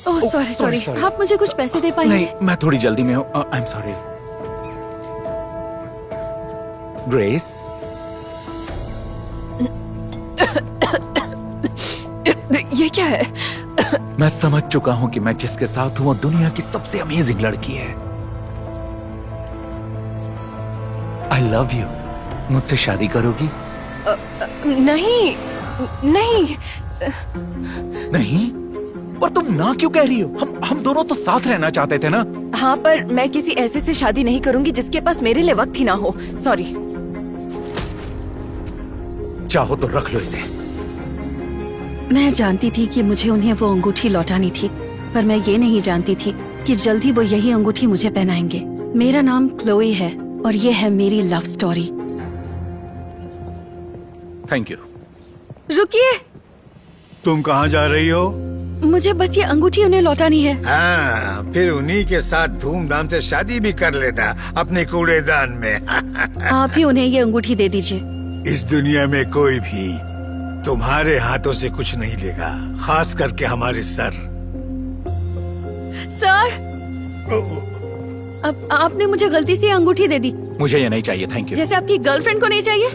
Oh sorry sorry, आप मुझे कुछ पैसे दे पाएंगे? नहीं, मैं थोड़ी जल्दी में हूँ। आई एम सॉरी। ग्रेस, ये क्या है? मैं समझ चुका हूँ कि मैं जिसके साथ हूँ वो दुनिया की सबसे अमेजिंग लड़की है। I love you. मुझसे शादी करोगी? नहीं नहीं। नहीं? पर तुम ना क्यों कह रही हो? हम दोनों तो साथ रहना चाहते थे ना। हाँ, पर मैं किसी ऐसे से शादी नहीं करूंगी जिसके पास मेरे लिए वक्त ही ना हो। सॉरी। चाहो तो रख लो इसे। मैं जानती थी कि मुझे उन्हें वो अंगूठी लौटानी थी, पर मैं ये नहीं जानती थी कि जल्दी वो यही अंगूठी मुझे पहनाएंगे। मेरा नाम क्लोई है और ये है मेरी लव स्टोरी। Thank you. रुकिए, तुम कहाँ जा रही हो? मुझे बस ये अंगूठी उन्हें लौटानी है। हाँ, फिर उन्हीं के साथ धूमधाम से शादी भी कर लेता अपने कूड़ेदान में। आप ही उन्हें ये अंगूठी दे दीजिए। इस दुनिया में कोई भी तुम्हारे हाथों से कुछ नहीं लेगा, खास करके हमारे सर। सर, अब आपने मुझे गलती से ये अंगूठी दे दी। मुझे ये नहीं चाहिए। Thank you. जैसे आपकी गर्लफ्रेंड को नहीं चाहिए।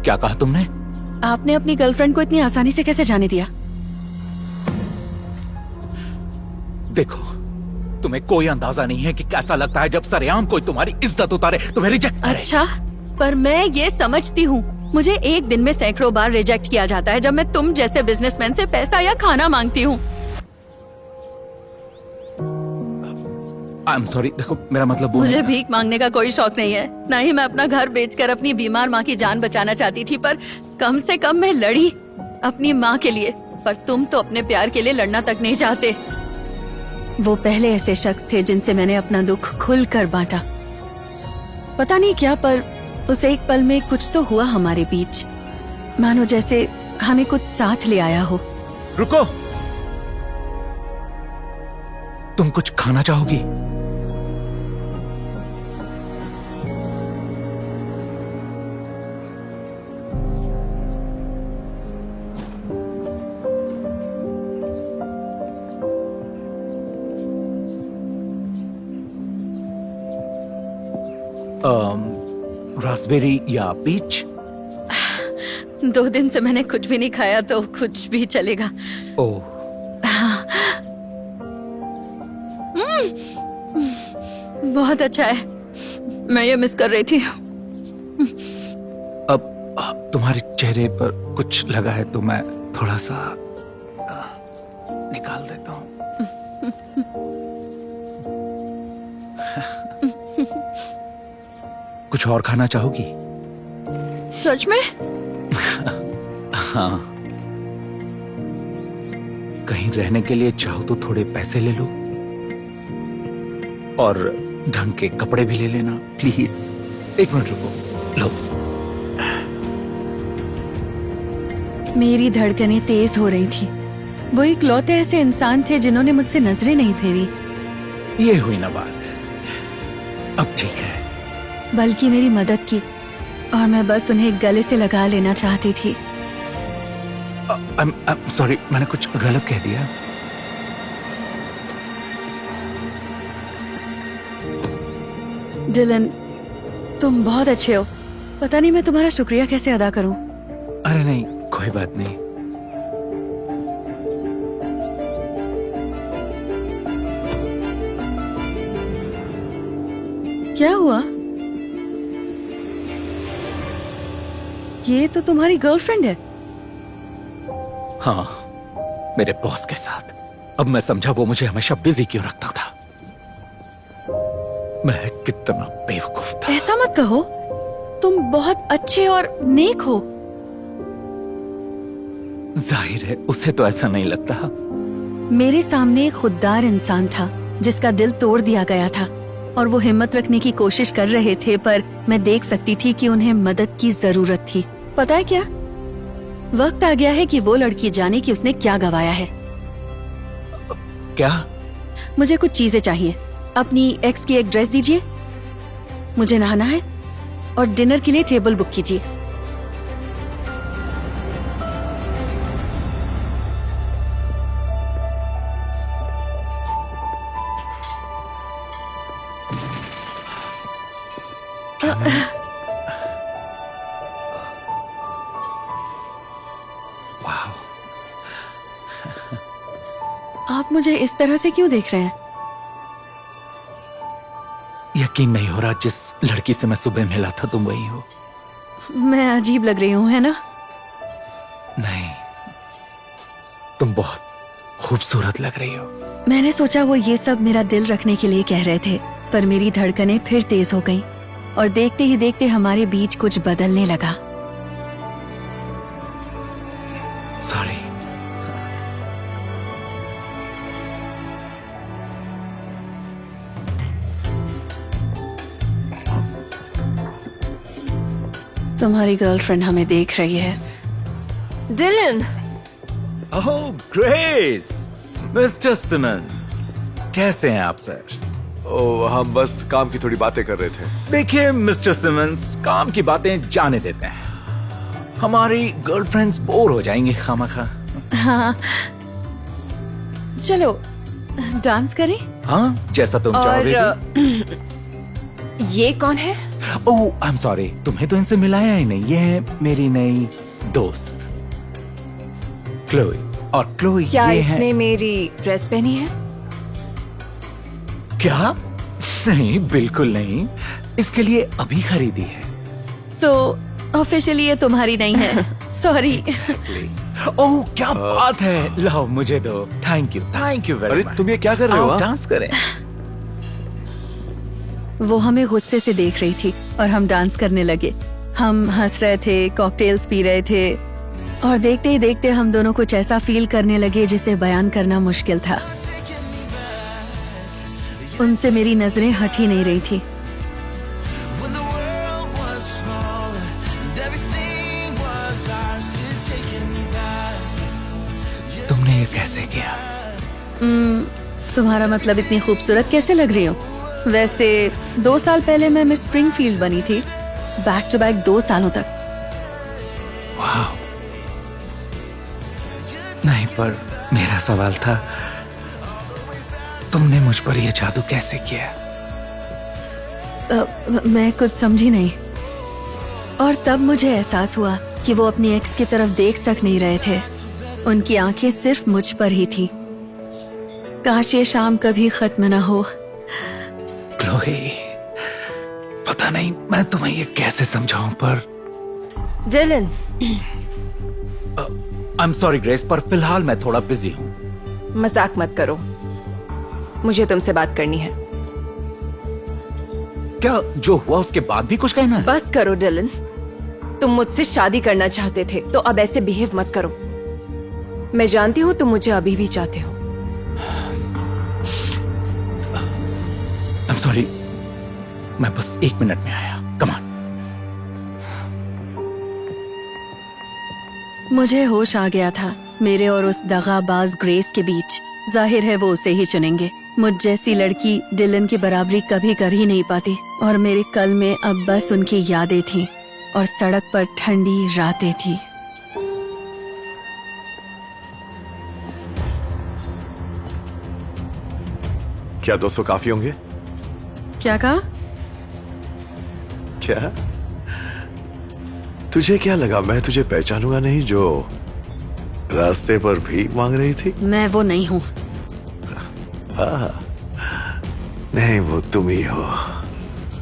क्या कहा तुमने? आपने अपनी गर्लफ्रेंड को इतनी आसानी से कैसे जाने दिया? देखो, तुम्हें कोई अंदाजा नहीं है कि कैसा लगता है जब सरेआम कोई तुम्हारी इज्जत उतारे, तुम्हें रिजेक्ट करे। अच्छा, पर मैं ये समझती हूँ, मुझे एक दिन में सैकड़ों बार रिजेक्ट किया जाता है जब मैं तुम जैसे बिजनेसमैन से पैसा या खाना मांगती हूँ। आई एम सॉरी। देखो, मेरा मतलब वो मुझे भीख मांगने का कोई शौक नहीं है, न ही मैं अपना घर बेचकर अपनी बीमार माँ की जान बचाना चाहती थी, पर कम से कम मैं लड़ी अपनी माँ के लिए। पर तुम तो अपने प्यार के लिए लड़ना तक नहीं चाहते। वो पहले ऐसे शख्स थे जिनसे मैंने अपना दुख खुलकर बांटा। पता नहीं क्या, पर उस एक पल में कुछ तो हुआ हमारे बीच, मानो जैसे हमें कुछ साथ ले आया हो। रुको, तुम कुछ खाना चाहोगी? रास्पबेरी या पीच? 2 दिन से मैंने कुछ भी नहीं खाया, तो कुछ भी चलेगा। ओह, बहुत अच्छा है, मैं ये मिस कर रही थी। अब तुम्हारे चेहरे पर कुछ लगा है तो मैं थोड़ा सा निकाल देता हूँ। कुछ और खाना चाहोगी? सच में? हाँ, कहीं रहने के लिए चाहो तो थोड़े पैसे ले लो और ढंग के कपड़े भी ले लेना प्लीज। 1 मिनट रुको। लो। मेरी धड़कनें तेज हो रही थी। वो इकलौते ऐसे इंसान थे जिन्होंने मुझसे नजरें नहीं फेरी। ये हुई ना बात। अब ठीक है। बल्कि मेरी मदद की, और मैं बस उन्हें गले से लगा लेना चाहती थी। सॉरी, मैंने कुछ गलत कह दिया? डिलन, तुम बहुत अच्छे हो। पता नहीं मैं तुम्हारा शुक्रिया कैसे अदा करूं। अरे नहीं, कोई बात नहीं। क्या हुआ? ये तो तुम्हारी गर्लफ्रेंड है। हाँ, मेरे बॉस के साथ। अब मैं समझा वो मुझे हमेशा बिजी क्यों रखता था। मैं कितना बेवकूफ था। ऐसा मत कहो, तुम बहुत अच्छे और नेक हो। जाहिर है उसे तो ऐसा नहीं लगता। मेरे सामने एक खुददार इंसान था जिसका दिल तोड़ दिया गया था, और वो हिम्मत रखने की कोशिश कर रहे थे, पर मैं देख सकती थी कि उन्हें मदद की जरूरत थी। पता है क्या, वक्त आ गया है कि वो लड़की जाने कि उसने क्या गवाया है। क्या? मुझे कुछ चीजें चाहिए। अपनी एक्स की एक ड्रेस दीजिए, मुझे नहाना है, और डिनर के लिए टेबल बुक कीजिए। वाह, आप मुझे इस तरह से क्यों देख रहे हैं? यकीन नहीं हो रहा, जिस लड़की से मैं सुबह मिला था तुम वही हो। मैं अजीब लग रही हूँ, है ना? नहीं, तुम बहुत खूबसूरत लग रही हो। मैंने सोचा वो ये सब मेरा दिल रखने के लिए कह रहे थे, पर मेरी धड़कनें फिर तेज हो गईं और देखते ही देखते हमारे बीच कुछ बदलने लगा। सॉरी। तुम्हारी गर्लफ्रेंड हमें देख रही है। डिलन, ओह ग्रेस, मिस्टर सिमंस, कैसे हैं आप सर? ओ, हम बस काम की थोड़ी बातें कर रहे थे। देखिए मिस्टर सिमंस, काम की बातें जाने देते हैं, हमारी गर्लफ्रेंड्स बोर हो जाएंगी खामखा। हाँ, चलो डांस करें। हाँ, जैसा तुम और चाहोगे। ये कौन है? ओह आई एम सॉरी, तुम्हें तो इनसे मिलाया ही नहीं। ये है मेरी नई दोस्त क्लोई, और क्लोई क्या ये इसने है। मेरी ड्रेस पहनी है? क्या? नहीं, बिल्कुल नहीं, इसके लिए अभी खरीदी है। तो ऑफिशियली ये तुम्हारी नहीं है। सॉरी। ओह क्या बात है, लाओ मुझे दो। थैंक यू वेरी अरे मच। तुम ये क्या कर रहे हो? हाँ? डांस करें। वो हमें गुस्से से देख रही थी और हम डांस करने लगे। हम हंस रहे थे, कॉकटेल्स पी रहे थे और देखते ही देखते हम दोनों कुछ ऐसा फील करने लगे जिसे बयान करना मुश्किल था। उनसे मेरी नजरें हट ही नहीं रही थी। When the world was smaller and everything was ours to take me back. तुमने ये कैसे किया? तुम्हारा मतलब इतनी खूबसूरत कैसे लग रही हो? वैसे 2 साल पहले मैं मिस स्प्रिंगफील्ड बनी थी, बैक टू बैक 2 सालों तक। वाह। नहीं, पर मेरा सवाल था, तुमने मुझ पर यह जादू कैसे किया? मैं कुछ समझी नहीं और तब मुझे एहसास हुआ कि वो अपनी एक्स की तरफ देख तक नहीं रहे थे। उनकी आंखें सिर्फ मुझ पर ही थी। काश ये शाम कभी खत्म न हो। क्लोई, पता नहीं मैं तुम्हें ये कैसे समझाऊं, पर Dylan, I am sorry Grace, पर फिलहाल मैं थोड़ा बिजी हूँ। मजाक मत करो, मुझे तुमसे बात करनी है। क्या जो हुआ उसके बाद भी कुछ कहना है? बस करो डिलन, तुम मुझसे शादी करना चाहते थे तो अब ऐसे बिहेव मत करो। मैं जानती हूँ तुम मुझे अभी भी चाहते हो। आई एम सॉरी, मैं बस 1 मिनट में आया। Come on. मुझे होश आ गया था मेरे और उस दगाबाज ग्रेस के बीच। जाहिर है वो उसे ही चुनेंगे। मुझ जैसी लड़की डिलन की बराबरी कभी कर ही नहीं पाती और मेरे कल में अब बस उनकी यादें थी और सड़क पर ठंडी रातें थी। क्या 200 काफी होंगे? क्या कहा? क्या तुझे क्या लगा मैं तुझे पहचानूंगा नहीं जो रास्ते पर भीख मांग रही थी? मैं वो नहीं हूँ। नहीं, वो तुम ही हो।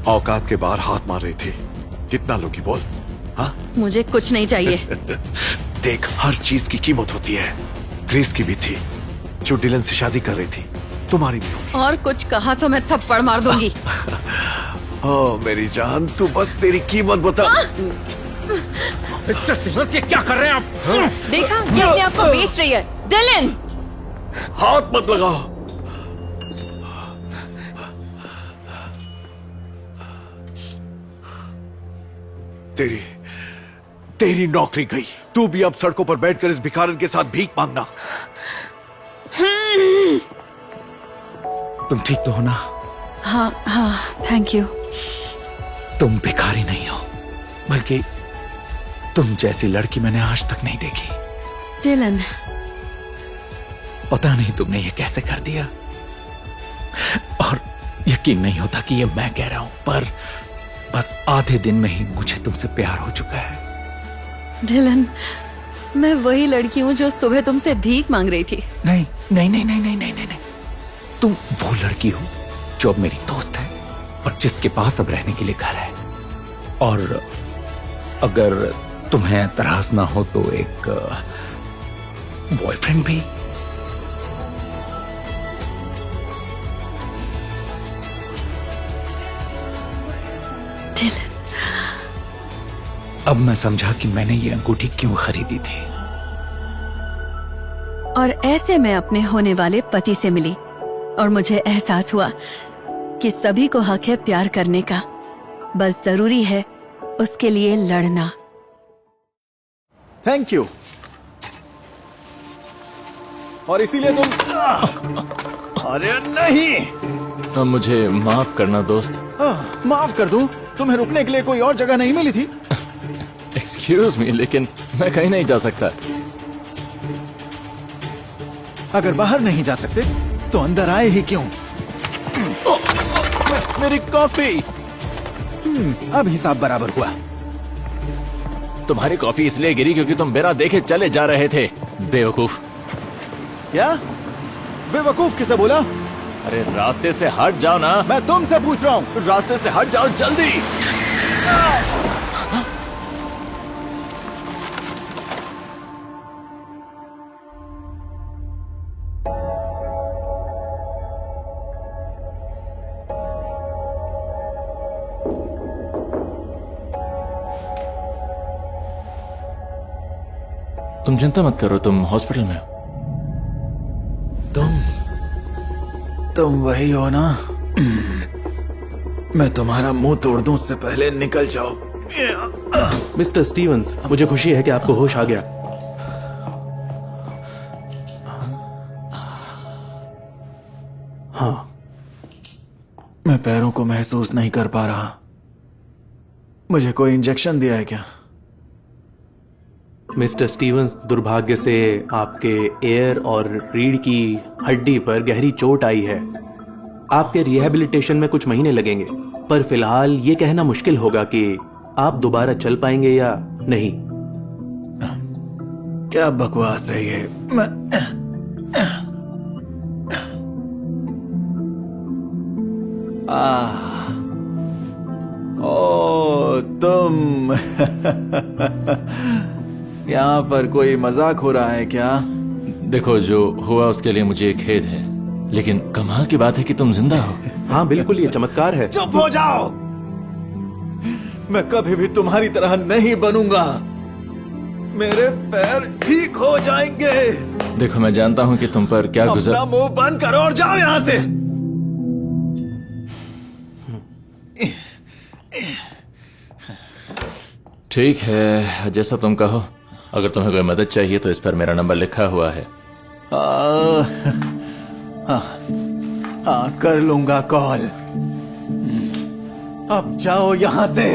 औकात के बाहर हाथ मार रही थी। कितना लोगी बोल? हाँ, मुझे कुछ नहीं चाहिए। देख, हर चीज की कीमत होती है। ग्रेस की भी थी जो डिलन से शादी कर रही थी, तुम्हारी भी होगी। और कुछ कहा तो मैं थप्पड़ मार दूंगी। ओ मेरी जान, तू बस तेरी कीमत बता। मिस्टर सिमंस, ये क्या कर रहे हैं आप? देखा, ये अपने आप को बेच रही है। डिलन, हाथ मत लगाओ। तेरी नौकरी गई। तू भी अब सड़कों पर बैठकर इस भिखारन के साथ भीख मांगना। तुम ठीक तो हो ना? हाँ हाँ, थैंक यू। तुम भिखारी नहीं हो, बल्कि तुम जैसी लड़की मैंने आज तक नहीं देखी। डिलन, पता नहीं तुमने ये कैसे कर दिया, और यकीन नहीं होता कि ये मैं कह रहा हूं, पर बस आधे दिन में ही मुझे तुमसे प्यार हो चुका है। डिलन, मैं वही लड़की हूँ जो सुबह तुमसे भीख मांग रही थी। नहीं नहीं नहीं नहीं नहीं नहीं नहीं, नहीं। तुम वो लड़की हो जो अब मेरी दोस्त है और जिसके पास अब रहने के लिए घर है। और अगर तुम्हें एतराज ना हो तो एक बॉयफ्रेंड भी। डिलन, अब मैं समझा कि मैंने ये अंगूठी क्यों खरीदी थी। और ऐसे मैं अपने होने वाले पति से मिली और मुझे एहसास हुआ कि सभी को हक है प्यार करने का, बस जरूरी है उसके लिए लड़ना। Thank you. और इसीलिए तुम अरे नहीं, मुझे माफ करना दोस्त। माफ कर दूं? तुम्हें रुकने के लिए कोई और जगह नहीं मिली थी? एक्सक्यूज मी, लेकिन मैं कहीं नहीं जा सकता। अगर बाहर नहीं जा सकते तो अंदर आए ही क्यों? मेरी कॉफी। अब हिसाब बराबर हुआ। तुम्हारी कॉफी इसलिए गिरी क्योंकि तुम बिना देखे चले जा रहे थे, बेवकूफ। क्या? बेवकूफ किसे बोला? अरे रास्ते से हट जाओ ना। मैं तुमसे पूछ रहा हूँ। रास्ते से हट जाओ जल्दी। तुम चिंता मत करो, तुम हॉस्पिटल में हो। तुम वही हो ना? मैं तुम्हारा मुंह तोड़ दूं उससे पहले निकल जाओ। मिस्टर स्टीवंस, मुझे खुशी है कि आपको होश आ गया। हाँ, मैं पैरों को महसूस नहीं कर पा रहा। मुझे कोई इंजेक्शन दिया है क्या? मिस्टर स्टीवंस, दुर्भाग्य से आपके एयर और रीढ़ की हड्डी पर गहरी चोट आई है। आपके रिहैबिलिटेशन में कुछ महीने लगेंगे, पर फिलहाल ये कहना मुश्किल होगा कि आप दोबारा चल पाएंगे या नहीं। क्या बकवास है ये? ओ तुम यहाँ पर कोई मजाक हो रहा है क्या? देखो, जो हुआ उसके लिए मुझे खेद है, लेकिन कमाल की बात है कि तुम जिंदा हो। हाँ बिल्कुल, ये चमत्कार है। चुप हो जाओ। मैं कभी भी तुम्हारी तरह नहीं बनूंगा। मेरे पैर ठीक हो जाएंगे। देखो, मैं जानता हूँ कि तुम पर क्या गुजर। अपना मुंह बंद करो और जाओ यहाँ से। ठीक है, जैसा तुम कहो। अगर तुम्हें कोई मदद चाहिए तो इस पर मेरा नंबर लिखा हुआ है। हाँ, कर लूंगा कॉल। अब जाओ यहां से।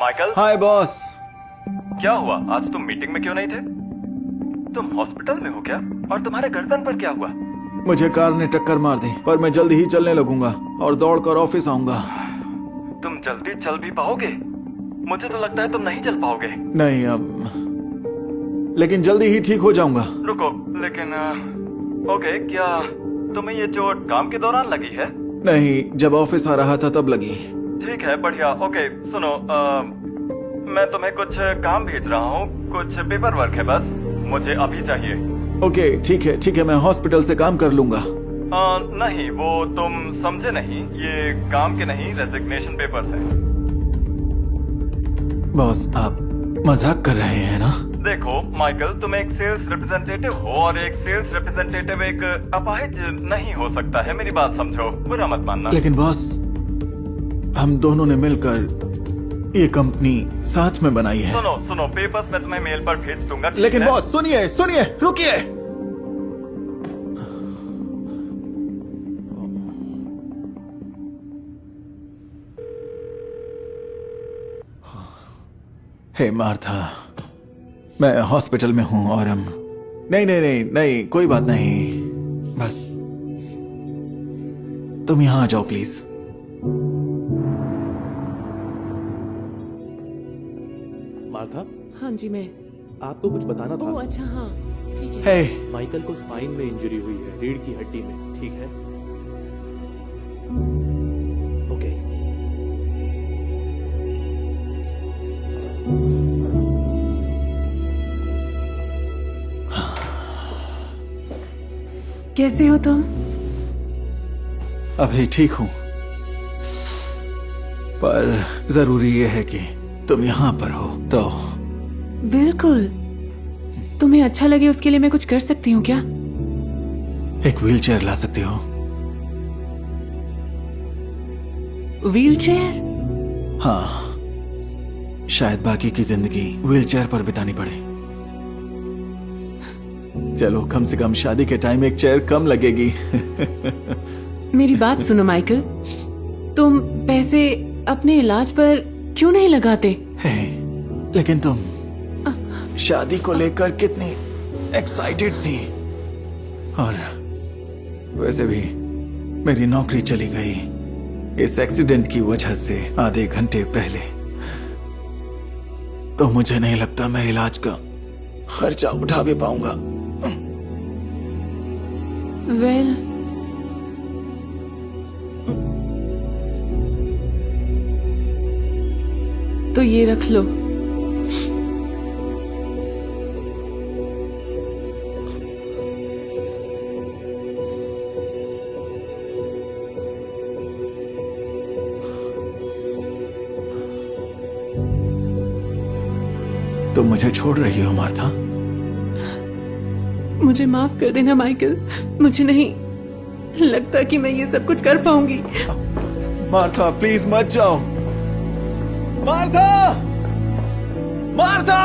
माइकल, हाय बॉस। क्या हुआ? आज तुम मीटिंग में क्यों नहीं थे? तुम हॉस्पिटल में हो क्या? और तुम्हारे गर्दन पर क्या हुआ? मुझे कार ने टक्कर मार दी, पर मैं जल्दी ही चलने लगूंगा और दौड़कर ऑफिस आऊंगा। तुम जल्दी चल भी पाओगे? मुझे तो लगता है तुम नहीं चल पाओगे। नहीं, लेकिन जल्दी ही ठीक हो जाऊंगा। रुको, लेकिन ओके, क्या तुम्हें ये चोट काम के दौरान लगी है? नहीं, जब ऑफिस आ रहा था तब लगी। ठीक है, बढ़िया। ओके सुनो, मैं तुम्हें कुछ काम भेज रहा हूँ, कुछ पेपर वर्क है, बस मुझे अभी चाहिए। ओके ठीक है, मैं हॉस्पिटल से काम कर लूंगा। नहीं, वो तुम समझे नहीं, ये काम के नहीं, रेजिग्नेशन पेपर्स हैं। बॉस, आप मजाक कर रहे हैं ना? देखो माइकल, तुम एक सेल्स रिप्रेजेंटेटिव हो और एक सेल्स रिप्रेजेंटेटिव एक अपाहिज नहीं हो सकता है। मेरी बात समझो, बुरा मत मानना। लेकिन बॉस, हम दोनों ने मिलकर ये कंपनी साथ में बनाई है। सुनो सुनो, पेपर्स मैं तुम्हें मेल पर भेज दूंगा, ठीक लेकिन है? बॉस सुनिए सुनिए, रुकिए। हे मार्था, मैं हॉस्पिटल में हूं और हम नहीं नहीं नहीं नहीं, कोई बात नहीं, बस तुम यहां आ जाओ प्लीज। मार्था, हाँ जी, मैं। आपको कुछ बताना था। ओह अच्छा, हाँ ठीक है। हे माइकल को स्पाइन में इंजरी हुई है, रीढ़ की हड्डी में, ठीक है? ओके। कैसे हो तुम? अभी ठीक हूं, पर जरूरी यह है कि तुम यहां पर हो तो। बिल्कुल, तुम्हें अच्छा लगे उसके लिए मैं कुछ कर सकती हूँ क्या? एक व्हीलचेयर ला सकती हो? व्हीलचेयर? हाँ, शायद बाकी की जिंदगी व्हीलचेयर पर बितानी पड़े। चलो, कम से कम शादी के टाइम एक चेयर कम लगेगी। मेरी बात सुनो माइकल, तुम पैसे अपने इलाज पर क्यों नहीं लगाते? हे, लेकिन तुम शादी को लेकर कितनी एक्साइटेड थी, और वैसे भी मेरी नौकरी चली गई इस एक्सीडेंट की वजह से आधे घंटे पहले, तो मुझे नहीं लगता मैं इलाज का खर्चा उठा भी पाऊंगा। वेल, तो ये रख लो। तुम मुझे छोड़ रही हो मार्था? मुझे माफ कर देना माइकल, मुझे नहीं लगता कि मैं ये सब कुछ कर पाऊंगी। मार्था प्लीज मत जाओ। मार्था! मार्था!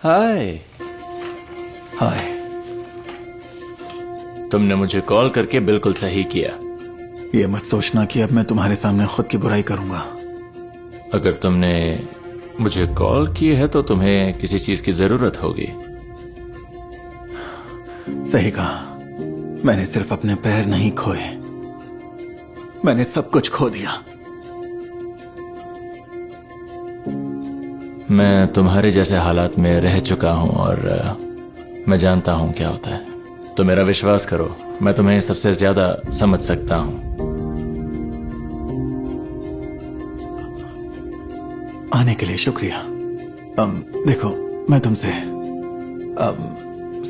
हाय। हाय। तुमने मुझे कॉल करके बिल्कुल सही किया। ये मत सोचना कि अब मैं तुम्हारे सामने खुद की बुराई करूंगा। अगर तुमने मुझे कॉल की है तो तुम्हें किसी चीज की जरूरत होगी। सही कहा, मैंने सिर्फ अपने पैर नहीं खोए, मैंने सब कुछ खो दिया। मैं तुम्हारे जैसे हालात में रह चुका हूं और मैं जानता हूं क्या होता है। तो मेरा विश्वास करो, मैं तुम्हें सबसे ज्यादा समझ सकता हूं। आने के लिए शुक्रिया। देखो, मैं तुमसे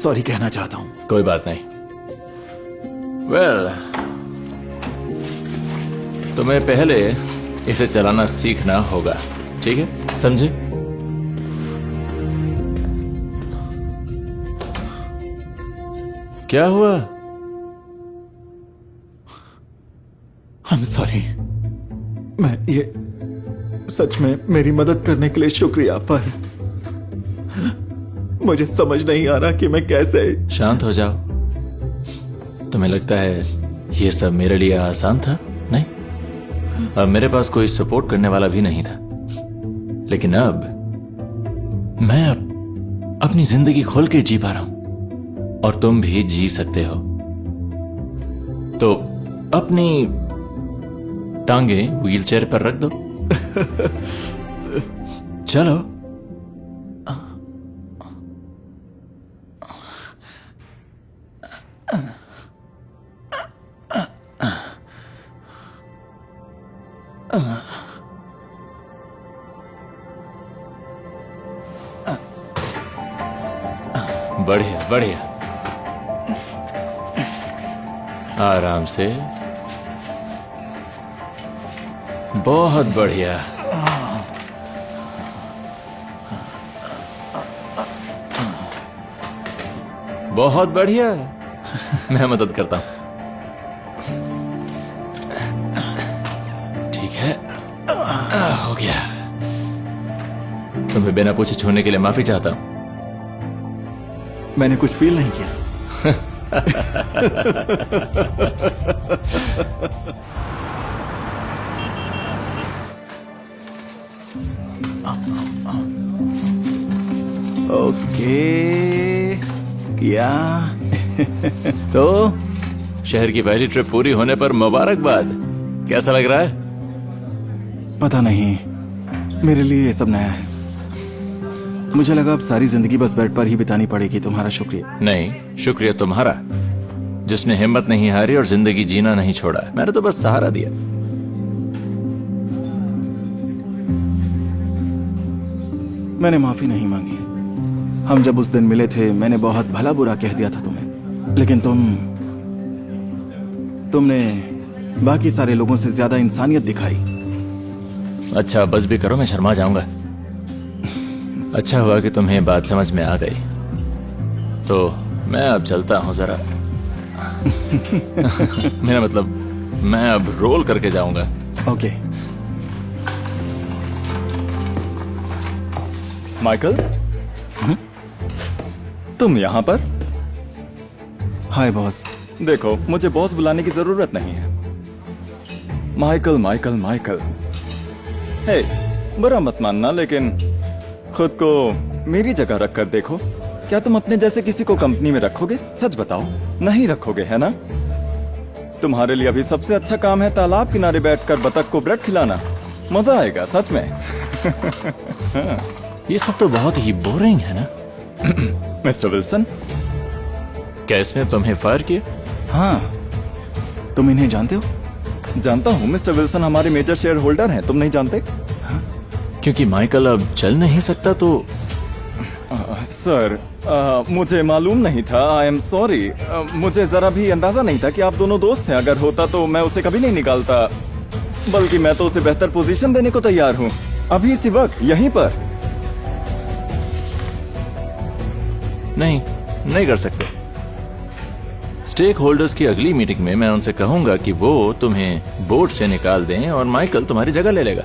सॉरी कहना चाहता हूं। कोई बात नहीं। वेल, तुम्हें पहले इसे चलाना सीखना होगा, ठीक है? समझे? क्या हुआ? I'm sorry। मैं ये सच में मेरी मदद करने के लिए शुक्रिया, पर मुझे समझ नहीं आ रहा कि मैं कैसे। शांत हो जाओ। तुम्हें लगता है ये सब मेरे लिए आसान था? नहीं, अब मेरे पास कोई सपोर्ट करने वाला भी नहीं था, लेकिन अब मैं अपनी जिंदगी खोल के जी पा रहा हूं और तुम भी जी सकते हो। तो अपनी टांगे व्हीलचेयर पर रख दो। चलो। बढ़िया बढ़िया। आराम से। बहुत बढ़िया। बहुत बढ़िया। मैं मदद करता हूं। ठीक है, हो गया। तुम्हें बिना पूछे छूने के लिए माफी चाहता हूं। मैंने कुछ फील नहीं किया। ओके या तो शहर की पहली ट्रिप पूरी होने पर मुबारकबाद। कैसा लग रहा है? पता नहीं, मेरे लिए ये सब नया है। मुझे लगा अब सारी जिंदगी बस बेड पर ही बितानी पड़ेगी। तुम्हारा शुक्रिया। नहीं, शुक्रिया तुम्हारा, जिसने हिम्मत नहीं हारी और जिंदगी जीना नहीं छोड़ा। मैंने तो बस सहारा दिया। मैंने माफी नहीं मांगी। हम जब उस दिन मिले थे मैंने बहुत भला बुरा कह दिया था तुम्हें, लेकिन तुमने बाकी सारे लोगों से ज्यादा इंसानियत दिखाई। अच्छा, बस भी करो, मैं शर्मा जाऊंगा। अच्छा हुआ कि तुम्हें बात समझ में आ गई। तो मैं अब चलता हूं जरा। मेरा मतलब, मैं अब रोल करके जाऊंगा। ओके। माइकल, तुम यहाँ पर? हाय बॉस। देखो, मुझे बॉस बुलाने की जरूरत नहीं है। Michael Michael Michael. हे, बुरा मत मानना, लेकिन खुद को मेरी जगह रखकर देखो। क्या तुम अपने जैसे किसी को कंपनी में रखोगे? सच बताओ, नहीं रखोगे, है ना? तुम्हारे लिए अभी सबसे अच्छा काम है तालाब किनारे बैठकर बतख को ब्रेड खिलाना। मजा आएगा सच में। ये सब तो बहुत ही बोरिंग है ना? मिस्टर विल्सन, क्या इसने तुम्हें फायर किया? हाँ, तुम इन्हें जानते हो? जानता हूँ, मिस्टर विल्सन हमारे मेजर शेयर होल्डर हैं। तुम नहीं जानते? क्योंकि माइकल अब चल नहीं सकता तो। सर, मुझे मालूम नहीं था। आई एम सॉरी। मुझे जरा भी अंदाजा नहीं था कि आप दोनों दोस्त हैं। अगर होता तो मैं उसे कभी नहीं निकालता, बल्कि मैं तो उसे बेहतर पोजीशन देने को तैयार हूँ, अभी इसी वक्त यहीं पर। नहीं कर सकते। स्टेक होल्डर्स की अगली मीटिंग में मैं उनसे कहूंगा कि वो तुम्हें बोर्ड से निकाल दें और माइकल तुम्हारी जगह ले लेगा।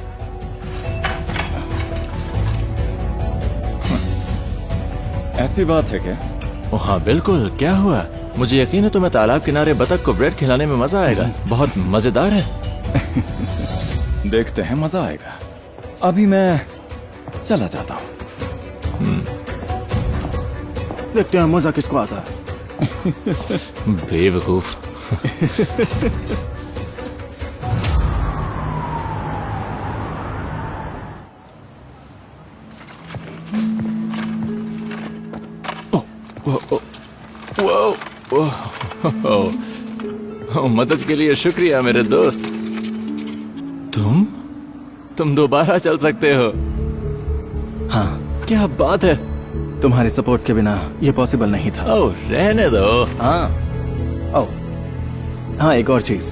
ऐसी बात है क्या? ओ हाँ, बिल्कुल। क्या हुआ? मुझे यकीन है तुम्हें तालाब किनारे बतख को ब्रेड खिलाने में मजा आएगा। बहुत मजेदार है। देखते हैं, मजा आएगा। अभी मैं चला जाता हूँ। देखते हैं मजा किसको आता है। बेवकूफ। मदद के लिए शुक्रिया मेरे दोस्त। तुम दोबारा चल सकते हो? हाँ, क्या बात है। तुम्हारे सपोर्ट के बिना ये पॉसिबल नहीं था। ओह, रहने दो। हाँ, हाँ, एक और चीज।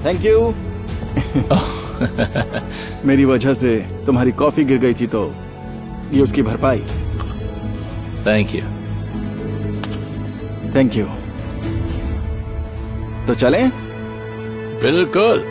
Thank you. मेरी वजह से तुम्हारी कॉफी गिर गई थी, तो ये उसकी भरपाई। Thank you. Thank you. तो चलें? बिल्कुल।